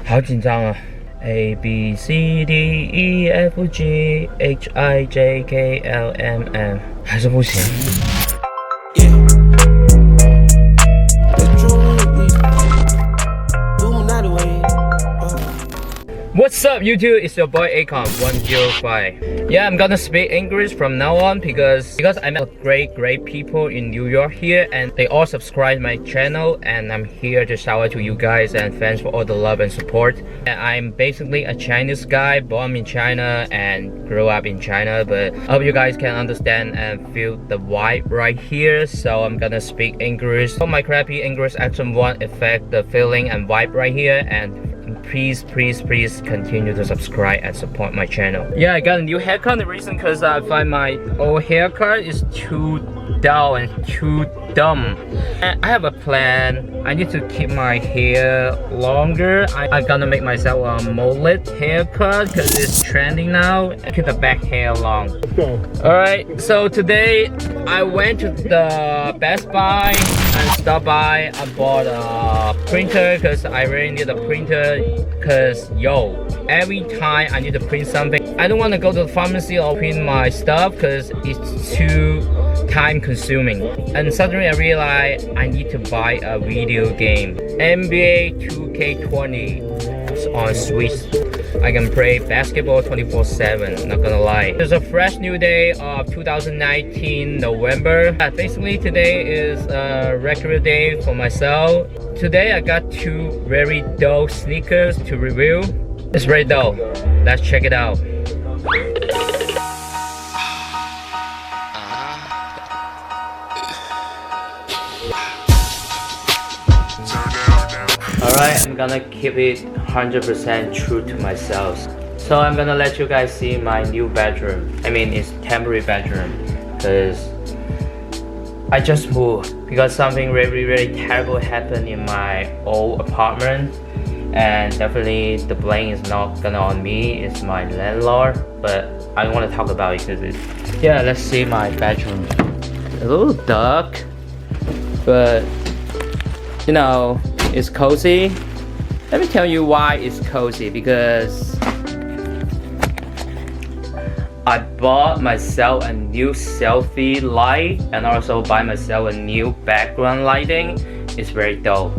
好紧张啊 ！A B C D E F G H I J K L M N 还是不行。What's up, YouTube? It's your boy Acom105. Yeah, I'm gonna speak English from now on because I met great people in New York here, and they all subscribe my channel, and I'm here to shout out to you guys and fans for all the love and support. And I'm basically a Chinese guy, born in China and grew up in China, but I hope you guys can understand and feel the vibe right here. So I'm gonna speak English. So my crappy English accent won't affect the feeling and vibe right here, and please continue to subscribe and support my channel. Yeah, I got a new haircut. The reason because I find my old haircut is too dull and too dumb. And I have a plan. I need to keep my hair longer. I'm gonna make myself a mullet haircut because it's trending now. Keep the back hair long. Okay. Alright, so today I went to the Best Buy and stopped by. I bought a printer because I really need a printer because every time I need to print something, I don't want to go to the pharmacy or print my stuff because it's too time consuming. And suddenly I realized I need to buy a video game, NBA 2K20 on Switch. I can play basketball 24/7, not gonna lie. It's a fresh new day of 2019 November. Basically today is a regular day for myself. Today I got two very dope sneakers to review. It's very dope. Let's check it out. Alright, I'm gonna keep it 100% true to myself. So I'm gonna let you guys see my new bedroom. I mean, it's temporary bedroom because I just moved because something really terrible happened in my old apartment, and definitely the blame is not gonna on me, it's my landlord, but I don't want to talk about it because yeah, let's see my bedroom. A little dark, but you know, it's cozy. Let me tell you why it's cozy, because I bought myself a new selfie light and also buy myself a new background lighting. It's very dope.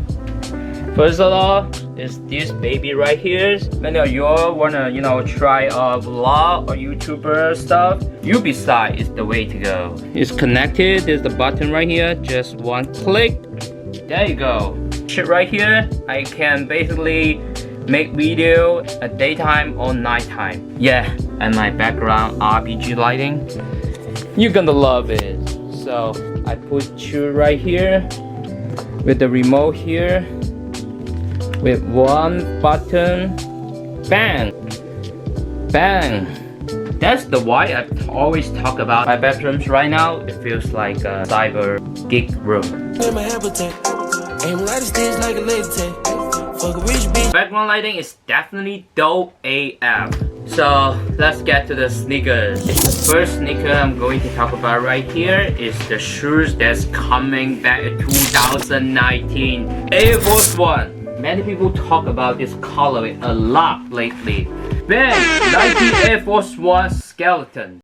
First of all, is this baby right here. Many of you all wanna, try a vlog or YouTuber stuff. Ubiside is the way to go. It's connected. There's the button right here. Just one click. There you go. Shit right here, I can basically make video at daytime or nighttime. Yeah, and my background RPG lighting, you're gonna love it. So I put you right here with the remote here with one button. Bang, bang. That's the why I always talk about my bedrooms right now. It feels like a cyber geek room. Background lighting is definitely dope AF. So let's get to the sneakers. The first sneaker I'm going to talk about right here is the shoes that's coming back in 2019. Air Force One. Many people talk about this colorway a lot lately. Bang! Nike Air Force One skeleton.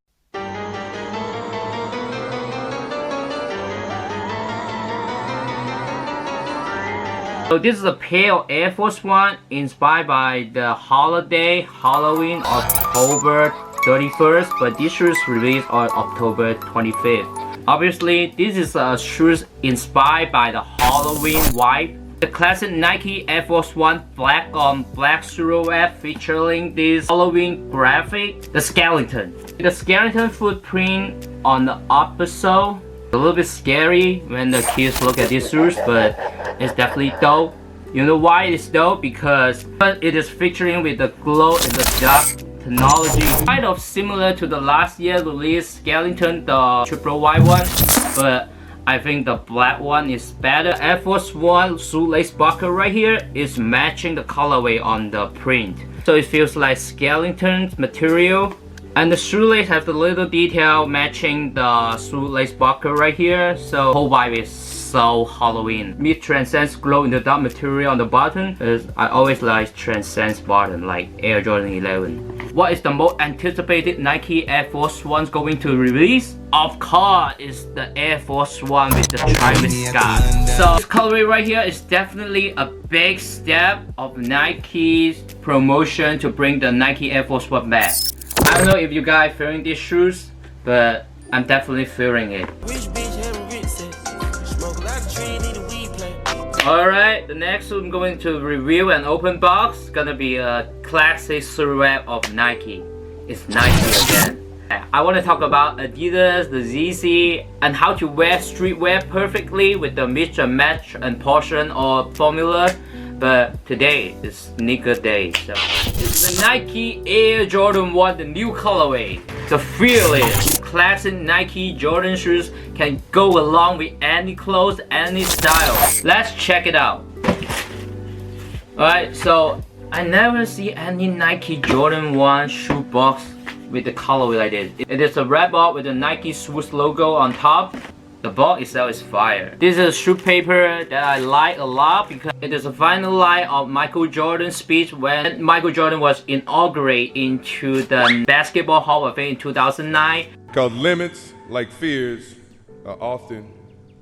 So this is a pair of Air Force One inspired by the holiday Halloween October 31st, but these shoes released on October 25th. Obviously, this is shoes inspired by the Halloween vibe. The classic Nike Air Force One black on black silhouette featuring this Halloween graphic, the skeleton. The skeleton footprint on the upper sole. A little bit scary when the kids look at these shoes, but it's definitely dope. You know why it's dope? Because it is featuring with the glow in the dark technology. Kind of similar to the last year released skeleton, the triple white one, but I think the black one is better. Air Force One shoelace buckle right here is matching the colorway on the print, so it feels like skeleton material. And the shoelace have the little detail matching the shoelace buckle right here, so whole vibe is so Halloween. Meet Transcends glow in the dark material on the bottom. I always like Transcends bottom, like Air Jordan 11. What is the most anticipated Nike Air Force One going to release? Of course, it's the Air Force One with the Travis Scott. So this colorway right here is definitely a big step of Nike's promotion to bring the Nike Air Force One back. I don't know if you guys feeling these shoes, but I'm definitely feeling it. Alright, the next I'm going to review an open box. Gonna be a classic silhouette of Nike. It's Nike again. I want to talk about Adidas, the ZC, and how to wear streetwear perfectly with the mix and match and portion or formula. But today is sneaker day, so it's the Nike Air Jordan 1, the new colorway. The feel is classic Nike Jordan shoes can go along with any clothes, any style. Let's check it out. Alright, so I never see any Nike Jordan 1 shoe box with the colorway like this. It is a red box with the Nike Swoosh logo on top. The box itself is fire. This is a shoe paper that I like a lot because it is a final line of Michael Jordan's speech when Michael Jordan was inaugurated into the Basketball Hall of Fame in 2009. Because limits, like fears, are often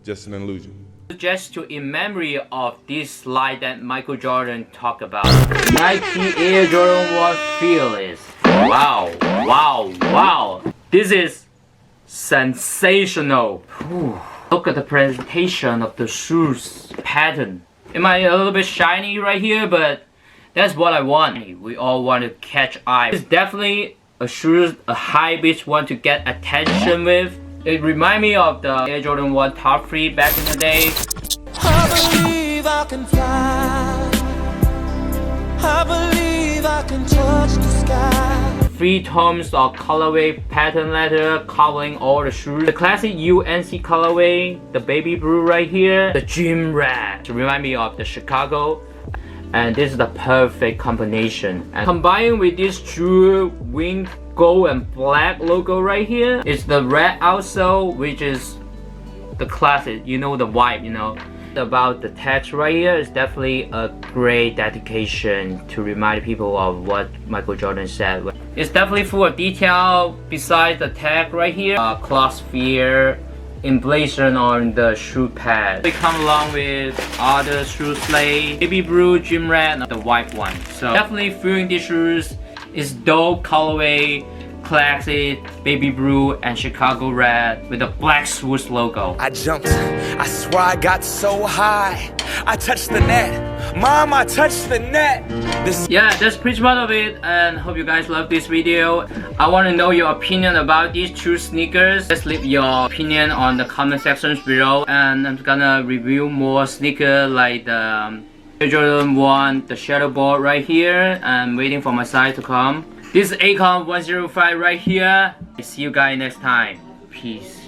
just an illusion. Just in memory of this slide that Michael Jordan talked about. Nike Air Jordan 1 Fearless. Wow, wow, wow. This is sensational. Whew. Look at the presentation of the shoes pattern. It might be a little bit shiny right here, but that's what I want. We all want to catch eye. It's definitely a shoes a high beach want to get attention with. It reminds me of the Air Jordan 1 top 3 back in the day. I believe I can fly. I believe I can touch the sky. 3 tones of colorway pattern leather covering all the shoes. The classic UNC colorway, the baby blue right here, the gym rat to remind me of the Chicago, and this is the perfect combination. And combined with this true wing gold and black logo right here, it's the red outsole, which is the classic, you know, the vibe, you know. About the text right here is definitely a great dedication to remind people of what Michael Jordan said. It's definitely full of detail besides the tag right here. Cloth sphere emblazoned on the shoe pad. They come along with other shoe slate, baby blue, gym rat, and the white one. So definitely feeling these shoes is dope colorway. Classic baby blue and Chicago red with a black swoosh logo. I jumped, I swear I got so high. I touched the net. Mom, I touched the net. Yeah, that's pretty much of it, and hope you guys love this video. I want to know your opinion about these 2 sneakers. Just leave your opinion on the comment sections below, and I'm gonna review more sneakers like the Air Jordan 1, the shadow board right here. I'm waiting for my size to come. This is Akon 105 right here. See you guys next time. Peace.